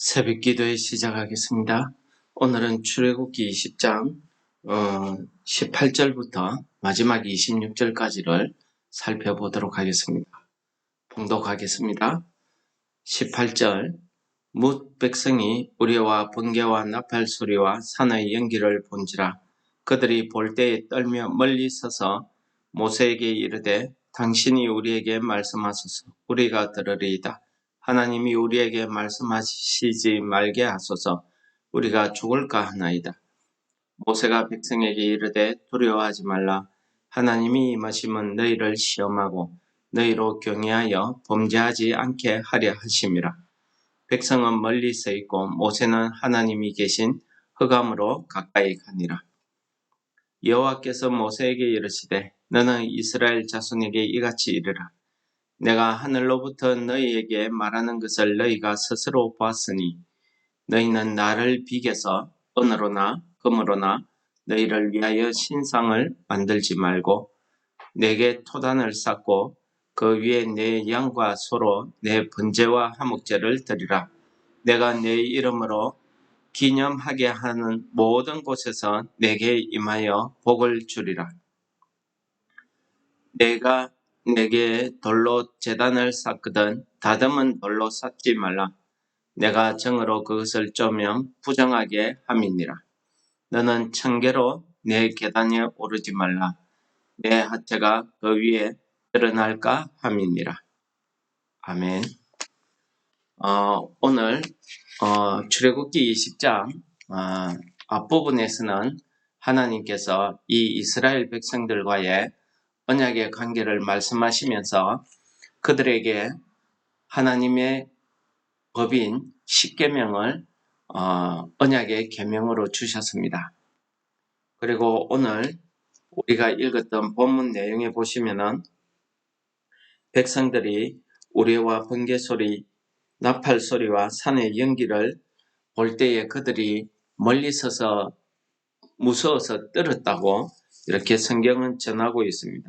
새벽 기도에 시작하겠습니다. 오늘은 출애굽기 20장 18절부터 마지막 26절까지를 살펴보도록 하겠습니다. 봉독하겠습니다. 18절 뭇 백성이 우레와 번개와 나팔 소리와 산의 연기를 본지라 그들이 볼 때에 떨며 멀리 서서 모세에게 이르되 당신이 우리에게 말씀하소서 우리가 들으리이다. 하나님이 우리에게 말씀하시지 말게 하소서 우리가 죽을까 하나이다. 모세가 백성에게 이르되 두려워하지 말라. 하나님이 임하심은 너희를 시험하고 너희로 경외하여 범죄하지 않게 하려 하심이라. 백성은 멀리 서 있고 모세는 하나님이 계신 흑암으로 가까이 가니라. 여호와께서 모세에게 이르시되 너는 이스라엘 자손에게 이같이 이르라. 내가 하늘로부터 너희에게 말하는 것을 너희가 스스로 보았으니 너희는 나를 비겨서 은으로나 금으로나 너희를 위하여 신상을 만들지 말고 내게 토단을 쌓고 그 위에 내 양과 소로 내 번제와 화목제를 드리라. 내가 내 이름으로 기념하게 하는 모든 곳에서 내게 임하여 복을 주리라. 내가 내게 돌로 제단을 쌓거든 다듬은 돌로 쌓지 말라. 내가 정으로 그것을 쪼면 부정하게 함이니라. 너는 청계로 내 계단에 오르지 말라. 내 하체가 그 위에 드러날까 함이니라. 아멘. 오늘 출애굽기 20장 앞부분에서는 하나님께서 이 이스라엘 백성들과의 언약의 관계를 말씀하시면서 그들에게 하나님의 법인 십계명을 언약의 계명으로 주셨습니다. 그리고 오늘 우리가 읽었던 본문 내용에 보시면은 백성들이 우레와 번개 소리, 나팔 소리와 산의 연기를 볼 때에 그들이 멀리 서서 무서워서 떨었다고 이렇게 성경은 전하고 있습니다.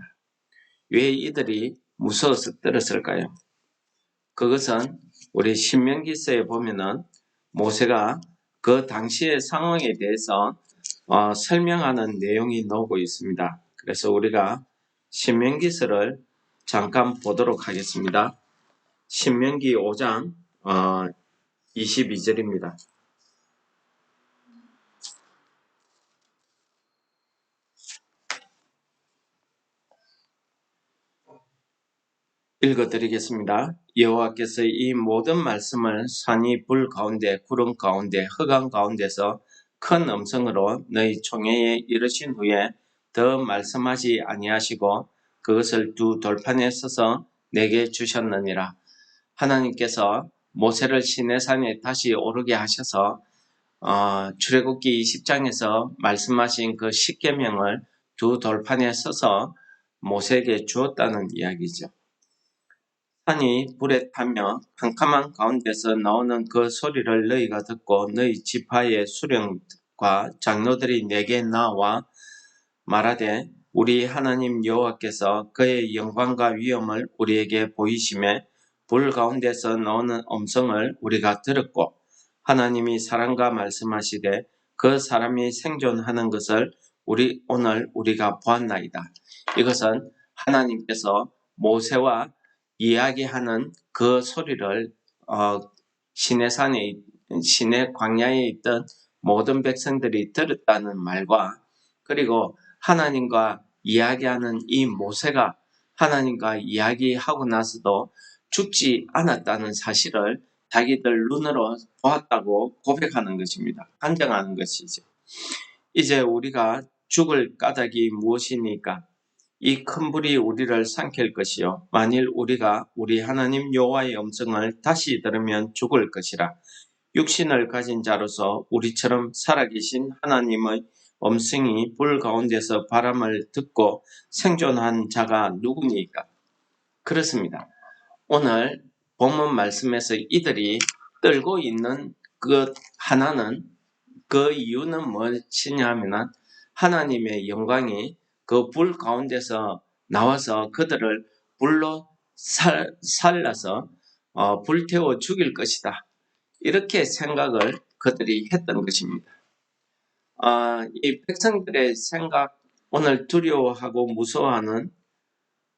왜 이들이 무서워서 떨었을까요? 그것은 우리 신명기서에 보면은 모세가 그 당시의 상황에 대해서 설명하는 내용이 나오고 있습니다. 그래서 우리가 신명기서를 잠깐 보도록 하겠습니다. 신명기 5장 22절입니다. 읽어드리겠습니다. 여호와께서 이 모든 말씀을 산이 불 가운데 구름 가운데 흑암 가운데서 큰 음성으로 너희 총회에 이르신 후에 더 말씀하지 아니하시고 그것을 두 돌판에 써서 내게 주셨느니라. 하나님께서 모세를 시내산에 다시 오르게 하셔서 출애굽기 20장에서 말씀하신 그 십계명을 두 돌판에 써서 모세에게 주었다는 이야기죠. 산이 불에 타며 캄캄한 가운데서 나오는 그 소리를 너희가 듣고 너희 지파의 수령과 장로들이 내게 나와 말하되 우리 하나님 여호와께서 그의 영광과 위엄을 우리에게 보이심에 불 가운데서 나오는 음성을 우리가 들었고 하나님이 사람과 말씀하시되 그 사람이 생존하는 것을 오늘 우리가 보았나이다. 이것은 하나님께서 모세와 이야기하는 그 소리를 시내 광야에 있던 모든 백성들이 들었다는 말과 그리고 하나님과 이야기하는 이 모세가 하나님과 이야기하고 나서도 죽지 않았다는 사실을 자기들 눈으로 보았다고 고백하는 것입니다. 간증하는 것이죠. 이제 우리가 죽을 까닭이 무엇이니까? 이 큰 불이 우리를 삼킬 것이요 만일 우리가 우리 하나님 여호와의 음성을 다시 들으면 죽을 것이라. 육신을 가진 자로서 우리처럼 살아계신 하나님의 음성이 불 가운데서 바람을 듣고 생존한 자가 누구니까? 그렇습니다. 오늘 본문 말씀에서 이들이 떨고 있는 그 하나는 그 이유는 무엇이냐 하면은 하나님의 영광이 그 불 가운데서 나와서 그들을 불로 살라서 불태워 죽일 것이다. 이렇게 생각을 그들이 했던 것입니다. 이 백성들의 생각, 오늘 두려워하고 무서워하는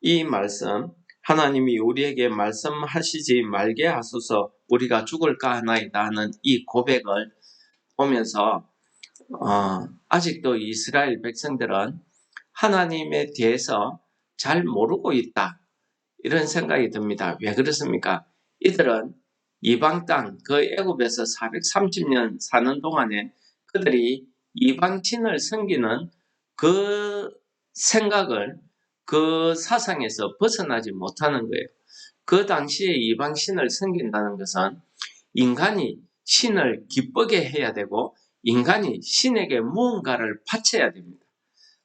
이 말씀, 하나님이 우리에게 말씀하시지 말게 하소서 우리가 죽을까 하나이다 하는 이 고백을 보면서 아직도 이스라엘 백성들은 하나님에 대해서 잘 모르고 있다. 이런 생각이 듭니다. 왜 그렇습니까? 이들은 이방 땅, 그 애굽에서 430년 사는 동안에 그들이 이방신을 섬기는 그 생각을, 그 사상에서 벗어나지 못하는 거예요. 그 당시에 이방신을 섬긴다는 것은 인간이 신을 기쁘게 해야 되고 인간이 신에게 무언가를 바쳐야 됩니다.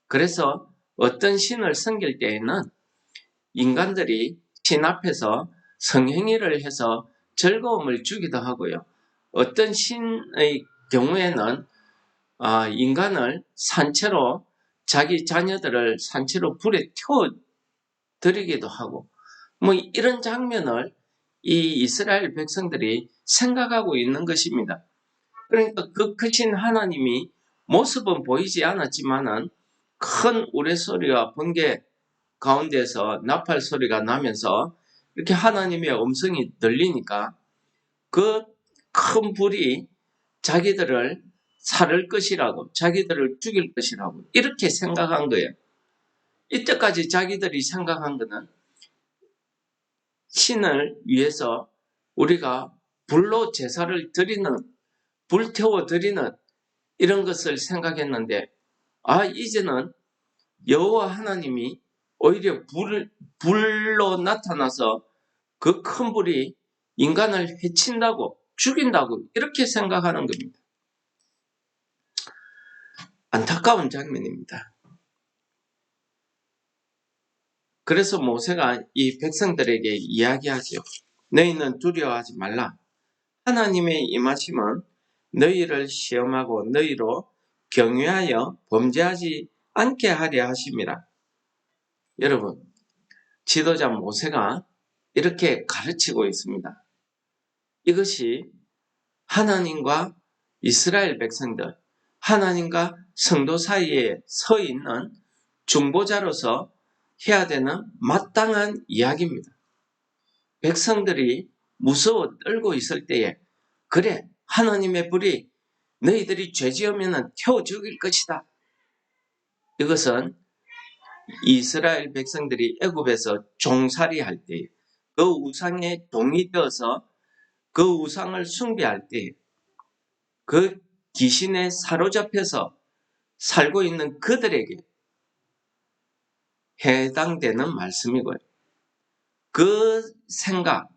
그래서 어떤 신을 섬길 때에는 인간들이 신 앞에서 성행위를 해서 즐거움을 주기도 하고요. 어떤 신의 경우에는 인간을 산채로 자기 자녀들을 산채로 불에 태워드리기도 하고 뭐 이런 장면을 이 이스라엘 백성들이 생각하고 있는 것입니다. 그러니까 그 크신 하나님이 모습은 보이지 않았지만은 큰 우레소리와 번개 가운데서 나팔 소리가 나면서 이렇게 하나님의 음성이 들리니까 그 큰 불이 자기들을 살을 것이라고, 자기들을 죽일 것이라고 이렇게 생각한 거예요. 이때까지 자기들이 생각한 것은 신을 위해서 우리가 불로 제사를 드리는, 불태워 드리는 이런 것을 생각했는데 이제는 여호와 하나님이 오히려 불로 나타나서 그 큰 불이 인간을 해친다고, 죽인다고 이렇게 생각하는 겁니다. 안타까운 장면입니다. 그래서 모세가 이 백성들에게 이야기하죠. 너희는 두려워하지 말라. 하나님의 임하심은 너희를 시험하고 너희로 경유하여 범죄하지 않게 하려 하심이라. 여러분, 지도자 모세가 이렇게 가르치고 있습니다. 이것이 하나님과 이스라엘 백성들, 하나님과 성도 사이에 서 있는 중보자로서 해야 되는 마땅한 이야기입니다. 백성들이 무서워 떨고 있을 때에 그래, 하나님의 불이 너희들이 죄지으면 태워 죽일 것이다. 이것은 이스라엘 백성들이 애굽에서 종살이 할 때, 그 우상의 종이 되어서 그 우상을 숭배할 때, 그 귀신에 사로잡혀서 살고 있는 그들에게 해당되는 말씀이고요. 그 생각,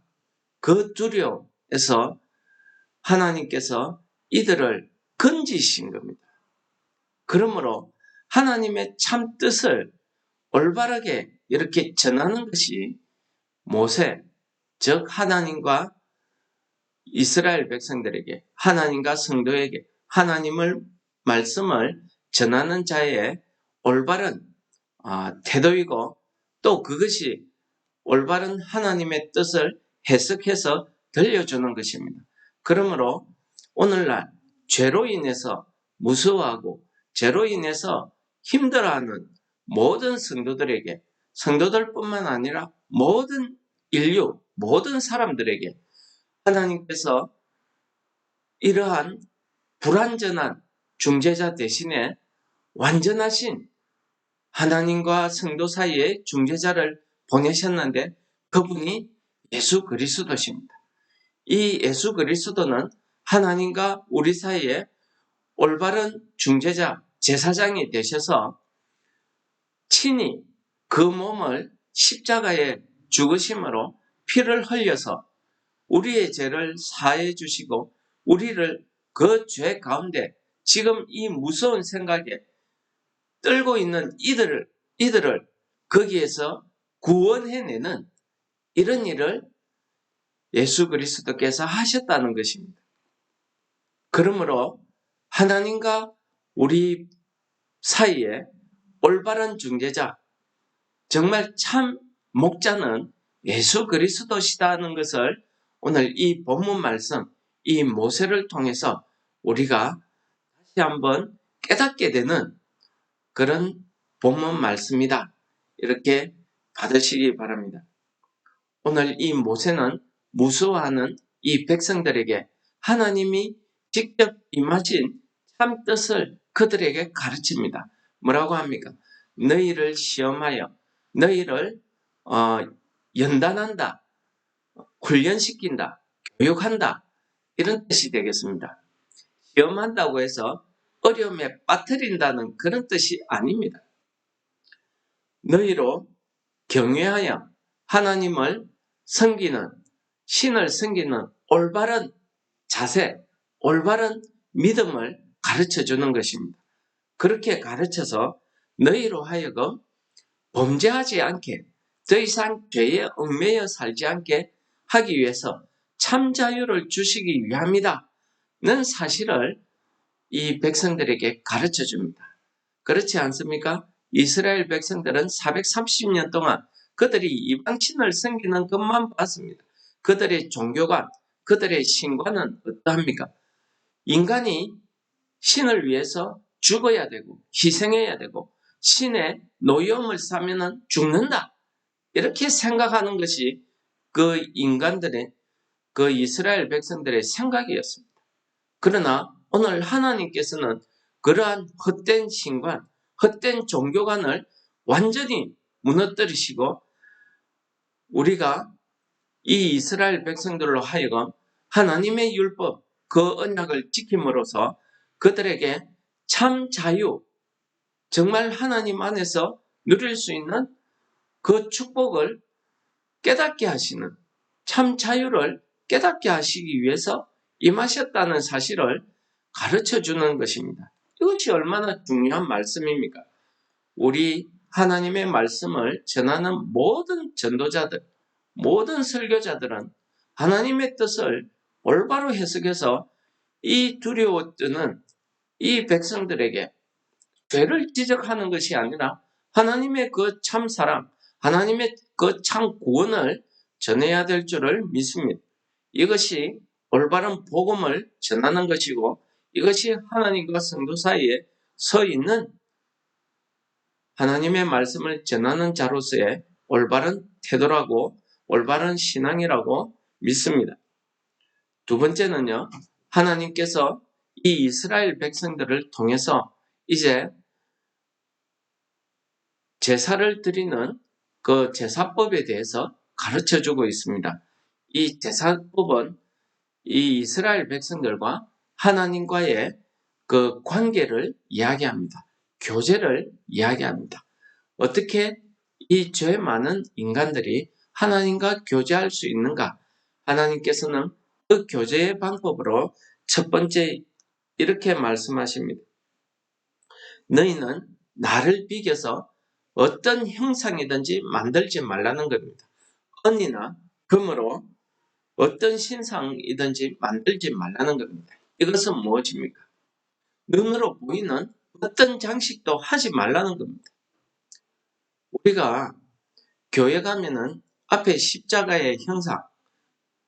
그 두려움에서 하나님께서 이들을 건지신 겁니다. 그러므로 하나님의 참 뜻을 올바르게 이렇게 전하는 것이 모세, 즉 하나님과 이스라엘 백성들에게, 하나님과 성도에게 하나님을 말씀을 전하는 자의 올바른 태도이고 또 그것이 올바른 하나님의 뜻을 해석해서 들려주는 것입니다. 그러므로 오늘날 죄로 인해서 무서워하고 죄로 인해서 힘들어하는 모든 성도들에게, 성도들뿐만 아니라 모든 인류, 모든 사람들에게 하나님께서 이러한 불완전한 중재자 대신에 완전하신 하나님과 성도 사이의 중재자를 보내셨는데 그분이 예수 그리스도십니다. 이 예수 그리스도는 하나님과 우리 사이에 올바른 중재자, 제사장이 되셔서 친히 그 몸을 십자가에 죽으심으로 피를 흘려서 우리의 죄를 사해 주시고 우리를 그 죄 가운데 지금 이 무서운 생각에 떨고 있는 이들을 거기에서 구원해내는 이런 일을 예수 그리스도께서 하셨다는 것입니다. 그러므로 하나님과 우리 사이에 올바른 중재자, 정말 참 목자는 예수 그리스도시다는 것을 오늘 이 본문 말씀, 이 모세를 통해서 우리가 다시 한번 깨닫게 되는 그런 본문 말씀이다. 이렇게 받으시기 바랍니다. 오늘 이 모세는 무수하는 이 백성들에게 하나님이 직접 임하신 참 뜻을 그들에게 가르칩니다. 뭐라고 합니까? 너희를 시험하여 너희를 연단한다, 훈련시킨다, 교육한다, 이런 뜻이 되겠습니다. 시험한다고 해서 어려움에 빠뜨린다는 그런 뜻이 아닙니다. 너희로 경외하여 하나님을 섬기는, 신을 섬기는 올바른 자세, 올바른 믿음을 가르쳐 주는 것입니다. 그렇게 가르쳐서 너희로 하여금 범죄하지 않게, 더 이상 죄에 얽매여 살지 않게 하기 위해서 참 자유를 주시기 위함이다 는 사실을 이 백성들에게 가르쳐 줍니다. 그렇지 않습니까? 이스라엘 백성들은 430년 동안 그들이 이방신을 섬기는 것만 봤습니다. 그들의 종교관, 그들의 신관은 어떠합니까? 인간이 신을 위해서 죽어야 되고 희생해야 되고 신의 노여움을 사면은 죽는다. 이렇게 생각하는 것이 그 인간들의, 그 이스라엘 백성들의 생각이었습니다. 그러나 오늘 하나님께서는 그러한 헛된 신관, 헛된 종교관을 완전히 무너뜨리시고 우리가 이 이스라엘 백성들로 하여금 하나님의 율법, 그 언약을 지킴으로써 그들에게 참 자유, 정말 하나님 안에서 누릴 수 있는 그 축복을 깨닫게 하시는, 참 자유를 깨닫게 하시기 위해서 임하셨다는 사실을 가르쳐 주는 것입니다. 이것이 얼마나 중요한 말씀입니까? 우리 하나님의 말씀을 전하는 모든 전도자들, 모든 설교자들은 하나님의 뜻을 올바로 해석해서 이 두려워 뜨는 이 백성들에게 죄를 지적하는 것이 아니라 하나님의 그 참 사랑, 하나님의 그 참 구원을 전해야 될 줄을 믿습니다. 이것이 올바른 복음을 전하는 것이고 이것이 하나님과 성도 사이에 서 있는 하나님의 말씀을 전하는 자로서의 올바른 태도라고 올바른 신앙이라고 믿습니다. 두 번째는요, 하나님께서 이 이스라엘 백성들을 통해서 이제 제사를 드리는 그 제사법에 대해서 가르쳐 주고 있습니다. 이 제사법은 이 이스라엘 백성들과 하나님과의 그 관계를 이야기합니다. 교제를 이야기합니다. 어떻게 이 죄 많은 인간들이 하나님과 교제할 수 있는가? 하나님께서는 그 교제의 방법으로 첫 번째 이렇게 말씀하십니다. 너희는 나를 비겨서 어떤 형상이든지 만들지 말라는 겁니다. 은이나 금으로 어떤 신상이든지 만들지 말라는 겁니다. 이것은 무엇입니까? 눈으로 보이는 어떤 장식도 하지 말라는 겁니다. 우리가 교회 가면은 앞에 십자가의 형상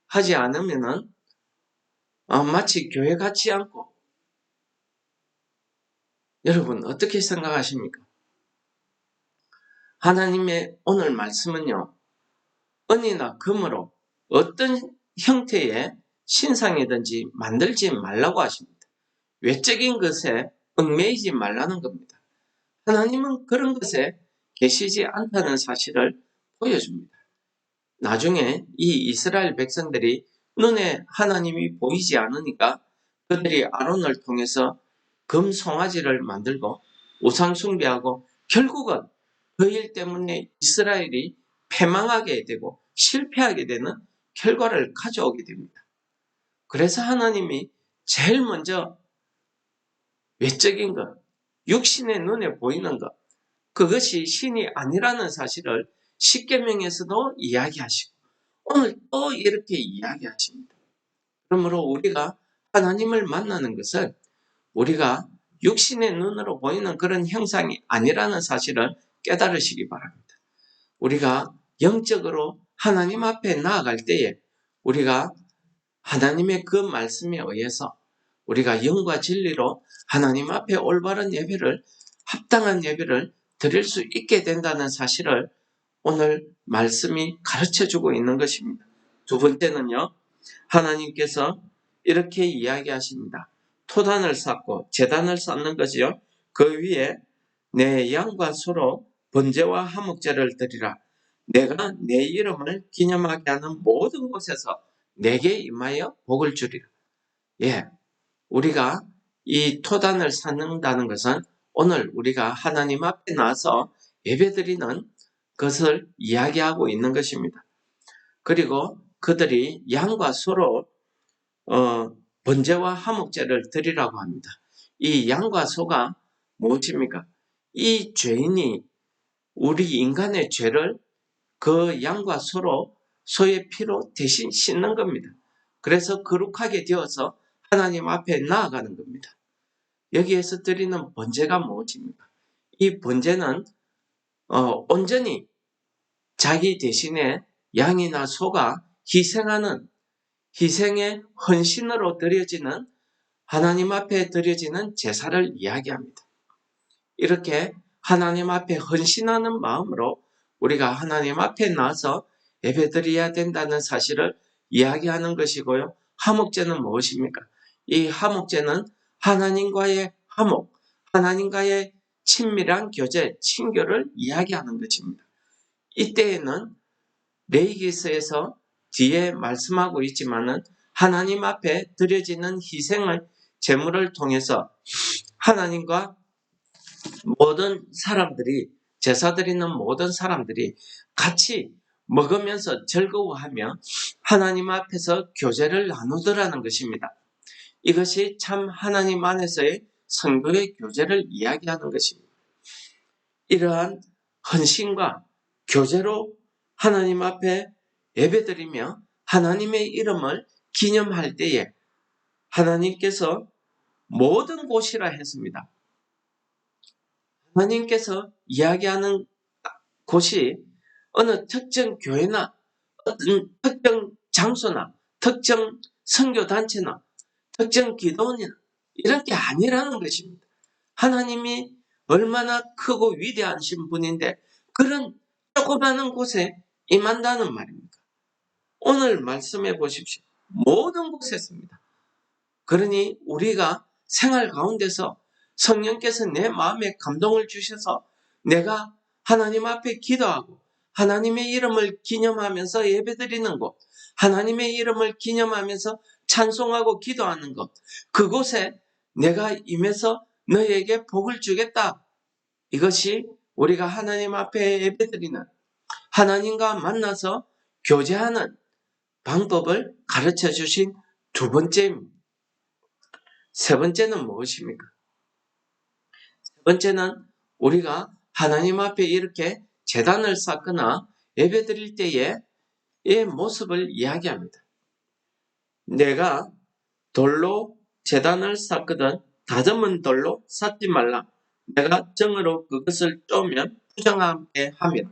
하지 않으면은 마치 교회 같지 않고, 여러분 어떻게 생각하십니까? 하나님의 오늘 말씀은요, 은이나 금으로 어떤 형태의 신상이든지 만들지 말라고 하십니다. 외적인 것에 얽매이지 말라는 겁니다. 하나님은 그런 것에 계시지 않다는 사실을 보여줍니다. 나중에 이 이스라엘 백성들이 눈에 하나님이 보이지 않으니까 그들이 아론을 통해서 금 송아지를 만들고 우상 숭배하고 결국은 그 일 때문에 이스라엘이 패망하게 되고 실패하게 되는 결과를 가져오게 됩니다. 그래서 하나님이 제일 먼저 외적인 것, 육신의 눈에 보이는 것, 그것이 신이 아니라는 사실을 십계명에서도 이야기하시고 오늘 또 이렇게 이야기하십니다. 그러므로 우리가 하나님을 만나는 것은 우리가 육신의 눈으로 보이는 그런 형상이 아니라는 사실을 깨달으시기 바랍니다. 우리가 영적으로 하나님 앞에 나아갈 때에 우리가 하나님의 그 말씀에 의해서 우리가 영과 진리로 하나님 앞에 올바른 예배를, 합당한 예배를 드릴 수 있게 된다는 사실을 오늘 말씀이 가르쳐주고 있는 것입니다. 두 번째는요, 하나님께서 이렇게 이야기하십니다. 토단을 쌓고 제단을 쌓는 것이요, 그 위에 내 양과 소로 번제와 화목제를 드리라. 내가 내 이름을 기념하게 하는 모든 곳에서 내게 임하여 복을 주리라. 예, 우리가 이 토단을 쌓는다는 것은 오늘 우리가 하나님 앞에 나서 예배드리는 것을 이야기하고 있는 것입니다. 그리고 그들이 양과 소로 번제와 화목제를 드리라고 합니다. 이 양과 소가 무엇입니까? 이 죄인이 우리 인간의 죄를 그 양과 소의 피로 대신 씻는 겁니다. 그래서 거룩하게 되어서 하나님 앞에 나아가는 겁니다. 여기에서 드리는 번제가 무엇입니까? 이 번제는 온전히 자기 대신에 양이나 소가 희생의 헌신으로 드려지는, 하나님 앞에 드려지는 제사를 이야기합니다. 이렇게 하나님 앞에 헌신하는 마음으로 우리가 하나님 앞에 나서 예배드려야 된다는 사실을 이야기하는 것이고요. 화목제는 무엇입니까? 이 화목제는 하나님과의 화목, 하나님과의 친밀한 교제, 친교를 이야기하는 것입니다. 이때에는 레위기서에서 뒤에 말씀하고 있지만은 하나님 앞에 드려지는 희생을, 제물을 통해서 하나님과 모든 사람들이, 제사 드리는 모든 사람들이 같이 먹으면서 즐거워하며 하나님 앞에서 교제를 나누더라는 것입니다. 이것이 참 하나님 안에서의 성도의 교제를 이야기하는 것입니다. 이러한 헌신과 교제로 하나님 앞에 예배드리며 하나님의 이름을 기념할 때에 하나님께서 모든 곳이라 했습니다. 하나님께서 이야기하는 곳이 어느 특정 교회나 어떤 특정 장소나 특정 선교단체나 특정 기도원이나 이런 게 아니라는 것입니다. 하나님이 얼마나 크고 위대하신 분인데 그런 조그마한 곳에 임한다는 말입니까? 오늘 말씀해 보십시오. 모든 곳에서입니다. 그러니 우리가 생활 가운데서 성령께서 내 마음에 감동을 주셔서 내가 하나님 앞에 기도하고 하나님의 이름을 기념하면서 예배드리는 곳, 하나님의 이름을 기념하면서 찬송하고 기도하는 것, 그곳에 내가 임해서 너에게 복을 주겠다. 이것이 우리가 하나님 앞에 예배드리는, 하나님과 만나서 교제하는 방법을 가르쳐 주신 두 번째입니다. 세 번째는 무엇입니까? 세 번째는 우리가 하나님 앞에 이렇게 제단을 쌓거나 예배드릴 때의 이 모습을 이야기합니다. 내가 돌로 제단을 쌓거든 다듬은 돌로 쌓지 말라. 내가 정으로 그것을 쪼면 부정하게 하며.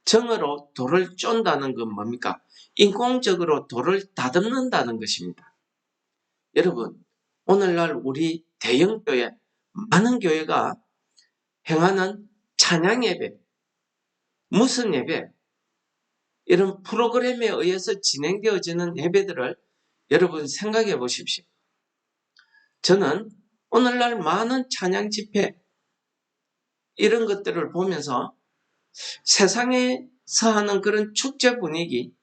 정으로 돌을 쫀다는 건 뭡니까? 인공적으로 돌을 다듬는다는 것입니다. 여러분, 오늘날 우리 대형교회, 많은 교회가 행하는 찬양 예배, 무슨 예배, 이런 프로그램에 의해서 진행되어지는 예배들을 여러분 생각해 보십시오. 저는 오늘날 많은 찬양 집회, 이런 것들을 보면서 세상에서 하는 그런 축제 분위기,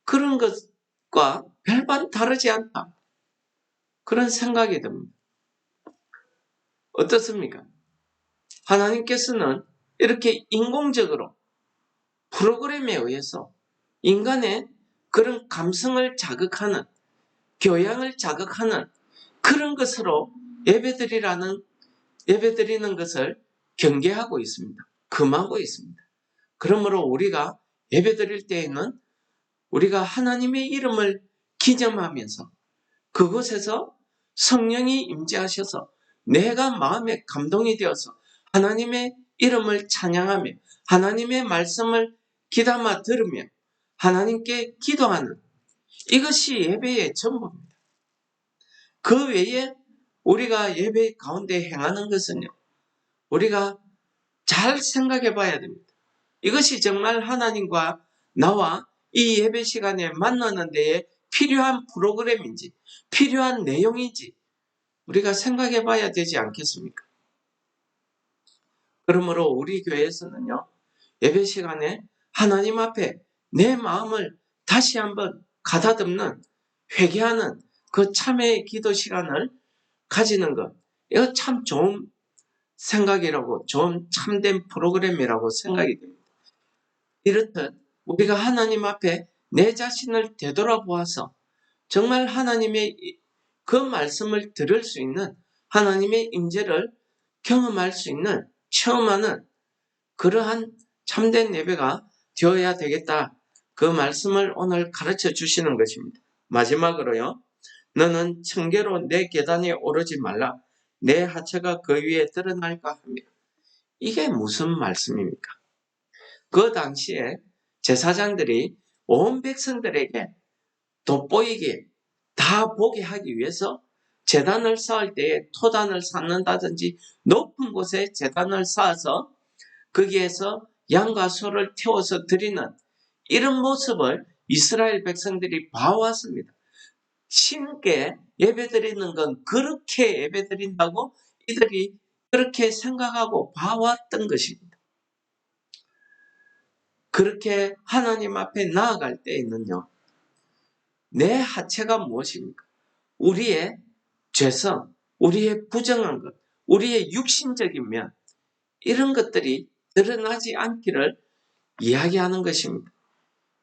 그런 것과 별반 다르지 않다. 그런 생각이 듭니다. 어떻습니까? 하나님께서는 이렇게 인공적으로 프로그램에 의해서 인간의 그런 감성을 자극하는, 교양을 자극하는 그런 것으로 예배드리는 것을 경계하고 있습니다. 금하고 있습니다. 그러므로 우리가 예배드릴 때에는 우리가 하나님의 이름을 기념하면서 그곳에서 성령이 임재하셔서 내가 마음에 감동이 되어서 하나님의 이름을 찬양하며 하나님의 말씀을 귀담아 들으며 하나님께 기도하는, 이것이 예배의 전부입니다. 그 외에 우리가 예배 가운데 행하는 것은요, 우리가 잘 생각해 봐야 됩니다. 이것이 정말 하나님과 나와 이 예배 시간에 만나는 데에 필요한 프로그램인지, 필요한 내용인지 우리가 생각해 봐야 되지 않겠습니까? 그러므로 우리 교회에서는요, 예배 시간에 하나님 앞에 내 마음을 다시 한번 가다듬는, 회개하는 그 참회의 기도 시간을 가지는 것, 이거 참 좋은 생각이라고, 좋은 참된 프로그램이라고 생각이 됩니다. 이렇듯 우리가 하나님 앞에 내 자신을 되돌아보아서 정말 하나님의 그 말씀을 들을 수 있는, 하나님의 임재를 경험할 수 있는, 체험하는 그러한 참된 예배가 되어야 되겠다. 그 말씀을 오늘 가르쳐 주시는 것입니다. 마지막으로요. 너는 청계로 내 계단에 오르지 말라. 내 하체가 그 위에 드러날까 하며. 이게 무슨 말씀입니까? 그 당시에 제사장들이 온 백성들에게 돋보이게 다 보게 하기 위해서 제단을 쌓을 때에 토단을 쌓는다든지 높은 곳에 제단을 쌓아서 거기에서 양과 소를 태워서 드리는 이런 모습을 이스라엘 백성들이 봐왔습니다. 신께 예배드리는 건 그렇게 예배드린다고 이들이 그렇게 생각하고 봐왔던 것입니다. 그렇게 하나님 앞에 나아갈 때에는요, 내 하체가 무엇입니까? 우리의 죄성, 우리의 부정한 것, 우리의 육신적인 면, 이런 것들이 드러나지 않기를 이야기하는 것입니다.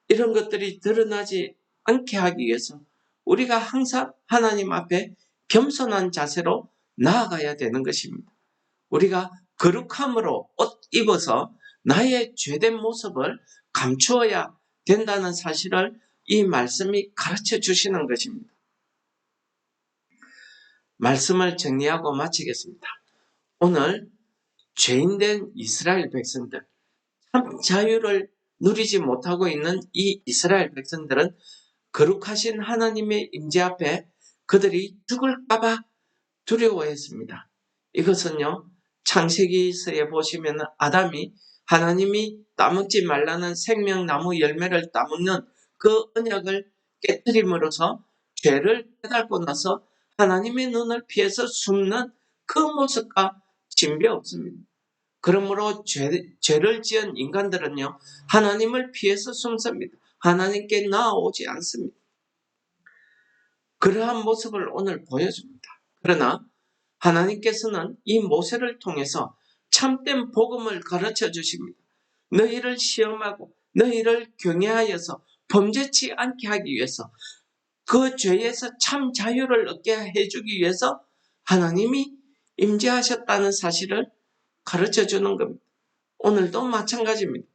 이런 것들이 드러나지 않게 하기 위해서 우리가 항상 하나님 앞에 겸손한 자세로 나아가야 되는 것입니다. 우리가 거룩함으로 옷 입어서 나의 죄된 모습을 감추어야 된다는 사실을 이 말씀이 가르쳐 주시는 것입니다. 말씀을 정리하고 마치겠습니다. 오늘 죄인된 이스라엘 백성들, 참 자유를 누리지 못하고 있는 이 이스라엘 백성들은 거룩하신 하나님의 임재 앞에 그들이 죽을까봐 두려워했습니다. 이것은요, 창세기서에 보시면 아담이 하나님이 따먹지 말라는 생명나무 열매를 따먹는 그 언약을 깨뜨림으로써 죄를 깨닫고 나서 하나님의 눈을 피해서 숨는 그 모습과 진배 없습니다. 그러므로 죄를 지은 인간들은요, 하나님을 피해서 숨습니다. 하나님께 나아오지 않습니다. 그러한 모습을 오늘 보여줍니다. 그러나 하나님께서는 이 모세를 통해서 참된 복음을 가르쳐 주십니다. 너희를 시험하고 너희를 경외하여서 범죄치 않게 하기 위해서, 그 죄에서 참 자유를 얻게 해주기 위해서 하나님이 임재하셨다는 사실을 가르쳐 주는 겁니다. 오늘도 마찬가지입니다.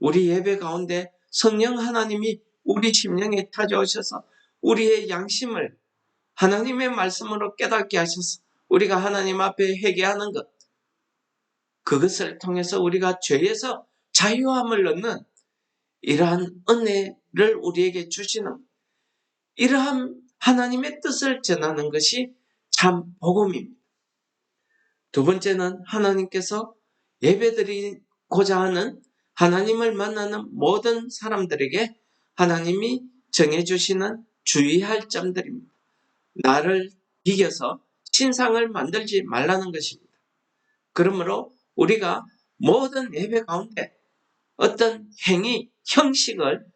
우리 예배 가운데 성령 하나님이 우리 심령에 찾아오셔서 우리의 양심을 하나님의 말씀으로 깨닫게 하셔서 우리가 하나님 앞에 회개하는 것, 그것을 통해서 우리가 죄에서 자유함을 얻는 이러한 은혜를 우리에게 주시는, 이러한 하나님의 뜻을 전하는 것이 참 복음입니다. 두 번째는 하나님께서 예배드리고자 하는, 하나님을 만나는 모든 사람들에게 하나님이 정해주시는 주의할 점들입니다. 나를 이겨서 신상을 만들지 말라는 것입니다. 그러므로 우리가 모든 예배 가운데 어떤 행위, 형식을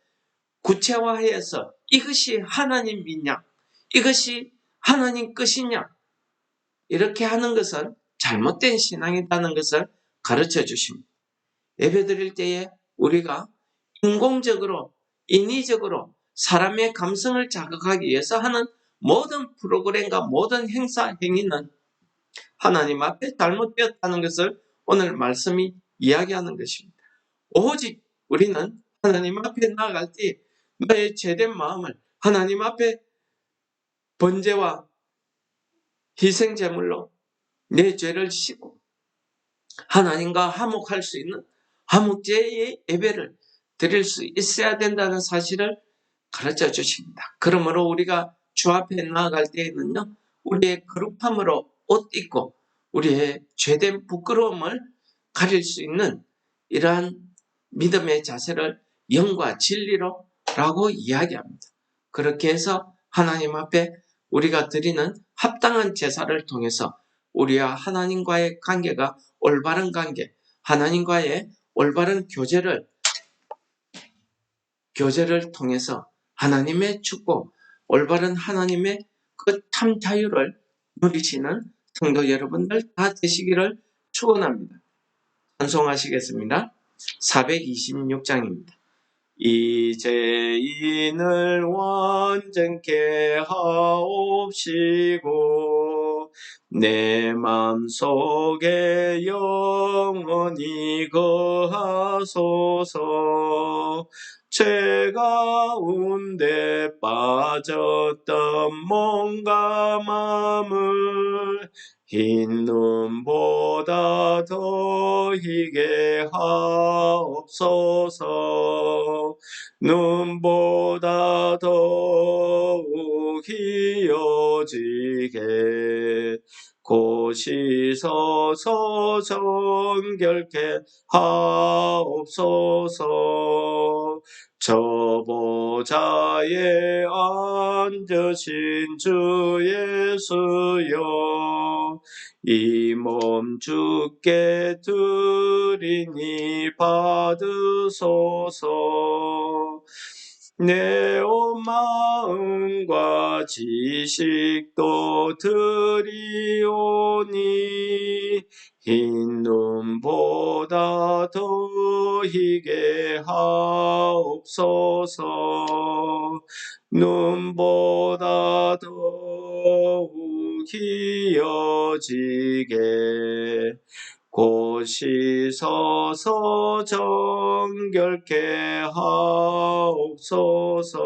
구체화해서 이것이 하나님이냐, 이것이 하나님 것이냐, 이렇게 하는 것은 잘못된 신앙이라는 것을 가르쳐 주십니다. 예배 드릴 때에 우리가 인공적으로, 인위적으로 사람의 감성을 자극하기 위해서 하는 모든 프로그램과 모든 행사, 행위는 하나님 앞에 잘못되었다는 것을 오늘 말씀이 이야기하는 것입니다. 오직 우리는 하나님 앞에 나아갈 때 나의 죄된 마음을 하나님 앞에 번제와 희생제물로 내 죄를 씻고 하나님과 화목할 수 있는 화목제의 예배를 드릴 수 있어야 된다는 사실을 가르쳐 주십니다. 그러므로 우리가 주 앞에 나아갈 때에는요, 우리의 거룩함으로 옷 입고 우리의 죄된 부끄러움을 가릴 수 있는 이러한 믿음의 자세를 영과 진리로 라고 이야기합니다. 그렇게 해서 하나님 앞에 우리가 드리는 합당한 제사를 통해서 우리와 하나님과의 관계가 올바른 관계, 하나님과의 올바른 교제를 통해서 하나님의 축복, 올바른 하나님의 그 참 자유를 누리시는 성도 여러분들 다 되시기를 축원합니다. 찬송하시겠습니다. 426장입니다. 이제 인을 완전케 하옵시고 내 맘속에 영원히 거하소서. 죄 가운데 빠졌던 몸과 맘을 흰 눈보다 더 희게 하옵소서. 눈보다 더욱 희어지게 고시서서 정결케 하옵소서. 저 보좌에 앉으신 주 예수여, 이 몸 주께 드리니 받으소서. 내 온 마음과 지식도 드리오니 흰 눈보다 더 희게 하옵소서. 눈보다 더욱 희어지게 고시서서 정결케 하옵소서.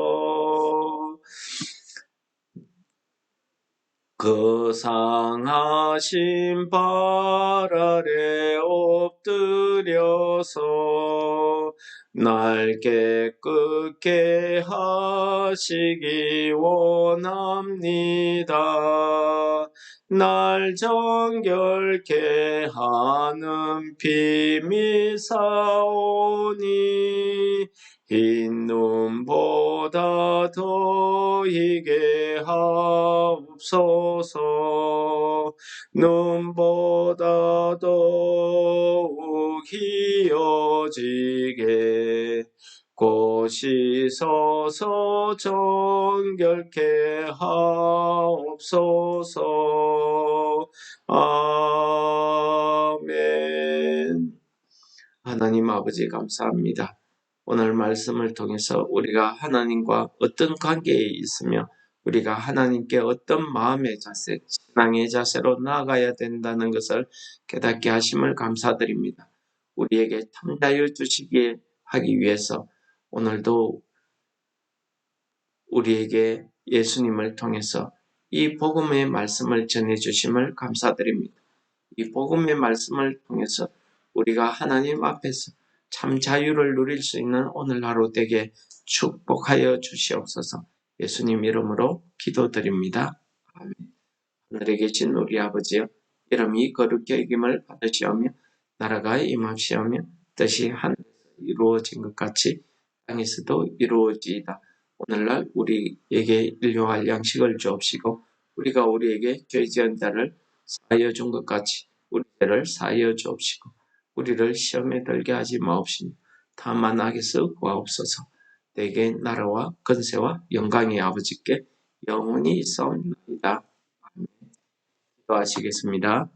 그 상하신 발 아래 엎드려서 날 깨끗게 하시기 원합니다. 날 정결케 하는 피 미사오니 흰 눈보다 더 희게 하옵소서. 눈보다 더욱 희어지게 고시서서 정결케 하옵소서. 아멘. 하나님 아버지 감사합니다. 오늘 말씀을 통해서 우리가 하나님과 어떤 관계에 있으며 우리가 하나님께 어떤 마음의 자세, 신앙의 자세로 나아가야 된다는 것을 깨닫게 하심을 감사드립니다. 우리에게 참 자유 주시게 하기 위해서 오늘도 우리에게 예수님을 통해서 이 복음의 말씀을 전해주심을 감사드립니다. 이 복음의 말씀을 통해서 우리가 하나님 앞에서 참 자유를 누릴 수 있는 오늘 하루 되게 축복하여 주시옵소서. 예수님 이름으로 기도드립니다. 아멘. 하늘에 계신 우리 아버지여, 이름이 거룩히 여김을 받으시오며 나라가 임하시오며 뜻이 하늘에서 이루어진 것 같이 땅에서도 이루어지이다. 오늘날 우리에게 일용할 양식을 주옵시고 우리가 우리에게 죄 지은 자를 사하여 준 것 같이 우리 죄를 사하여 주옵시고 우리를 시험에 들게 하지 마옵시며 다만 악에서 구하옵소서. 내게 나라와 권세와 영광의 아버지께 영원히 있사옵나이다. 아멘. 기도하시겠습니다.